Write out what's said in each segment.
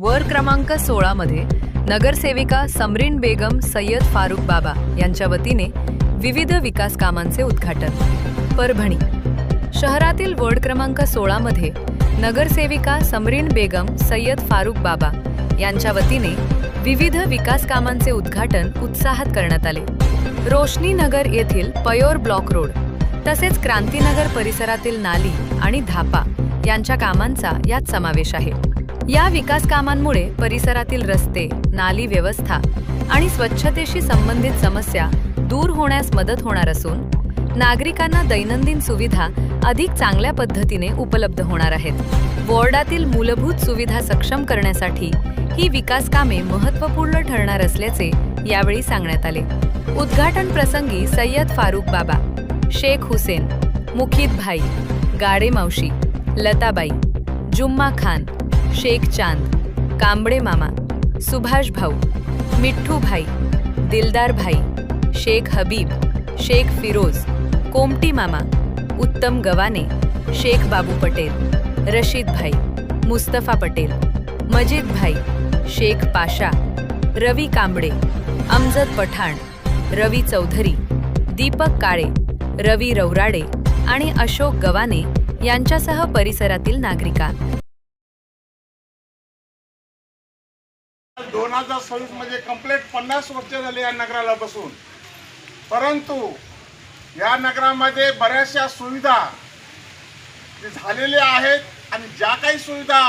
Ward क्रमांक 16 मध्ये नगरसेविका समरीन बेगम सय्यद फारुक बाबा यांच्या वतीने विविध विकास कामांचे उद्घाटन। परभणी शहरातील वॉर्ड क्रमांक 16 मध्ये नगरसेविका समरीन बेगम सय्यद फारुक बाबा यांच्या वतीने विविध विकास कामांचे उद्घाटन उत्साहात करण्यात आले। रोशनी नगर येथील पयोर ब्लॉक रोड तसेच क्रांतीनगर परिसरातील नाली आणि धापा यांच्या कामांचा यात समावेश आहे। या विकास कामांमुळे परिसरातील रस्ते, नाली व्यवस्था आणि स्वच्छतेशी संबंधित समस्या दूर होण्यास मदत होणार असून नागरिकांना दैनंदिन सुविधा अधिक चांगल्या पद्धतीने उपलब्ध होणार आहेत। वॉर्डातील मूलभूत सुविधा सक्षम करण्यासाठी ही विकास कामे महत्त्वपूर्ण ठरणार असल्याचे यावेळी सांगण्यात आले। उद्घाटन प्रसंगी सय्यद फारुक बाबा, शेख हुसेन, मुखीद भाई, गाडे मावशी, लताबाई, जुम्मा खान, शेख चांद, कांबळे मामा, सुभाष भाऊ, मिठ्ठू भाई, दिलदार भाई, शेख हबीब, शेख फिरोज, कोमटी मामा, उत्तम गवाने, शेख बाबू पटेल, रशीद भाई, मुस्तफा पटेल, मजीद भाई, शेख पाशा, रवी कांबळे, अमजद पठाण, रवी चौधरी, दीपक काळे, रवी रौराडे आणि अशोक गवाने यांच्यासह परिसरातील नागरिका 2026 मध्ये कंप्लीट 50 वर्ष झाले या नगराला बसून, परंतु या नगरामध्ये बऱ्याचशा सुविधा झालेल्या आहेत आणि ज्या काही सुविधा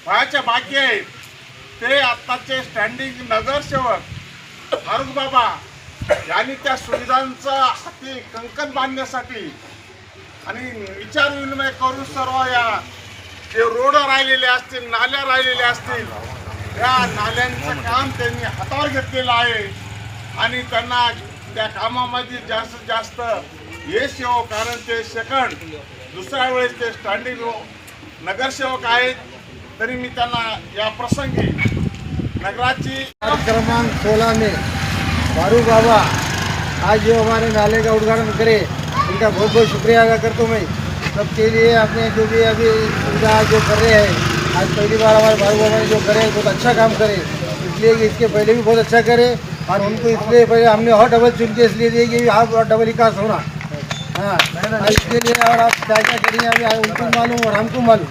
व्हायच्या बाकी आहेत ते आत्ताचे स्टँडिंग नगरसेवक फारुक बाबा यांनी त्या सुविधांचा हाती कंकण बांधण्यासाठी आणि विचार विनिमय करून सर्व या जे रोड राहिलेले असतील, नाल्या राहिलेल्या असतील, या नाल्यांचं काम त्यांनी हातावर घेतलेलं आहे आणि त्यांना त्या कामामध्ये जास्तीत जास्त यश येवो, कारण ते सेकंड दुसऱ्या वेळेस ते स्टँडिंग नगरसेवक आहेत। तरी मी त्यांना या प्रसंगी नगराची क्रमांक 16 में फारूक बाबा आज जो हमारे नाले का उद्घाटन करे, उनका बहुत बहुत शुक्रिया अदा करता हूँ मैं सबके लिए। आपने जो भी अभी सुविधा जो कर रहे हैं, आज पहली बार हमारे फारूक बाबा ने जो करे बहुत अच्छा काम करे, इसलिए कि इसके पहले भी बहुत अच्छा करे और उनको इसलिए पहले हमने और डबल चुन के इसलिए दिए कि आप और डबल विकास होना। हाँ, इसके लिए और आप क्या क्या करिए अभी उनको मालूम और हमको मालूम।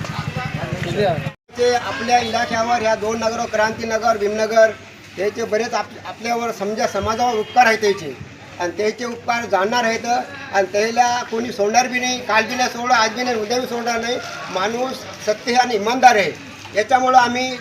इसलिए आपल्या इलाक्यावर ह्या दोन नगर, क्रांतीनगर, भीमनगर, त्याचे बरेच आपल्यावर समजा समाजावर उपकार आहेत त्याचे, आणि त्याचे उपकार जाणणार आहेत आणि त्याला कोणी सोडणार बी नाही। काल बी नाही सोडलं, आज बी नाही, उद्या बी सोडणार नाही। माणूस सत्य आणि इमानदार आहे, याच्यामुळं आम्ही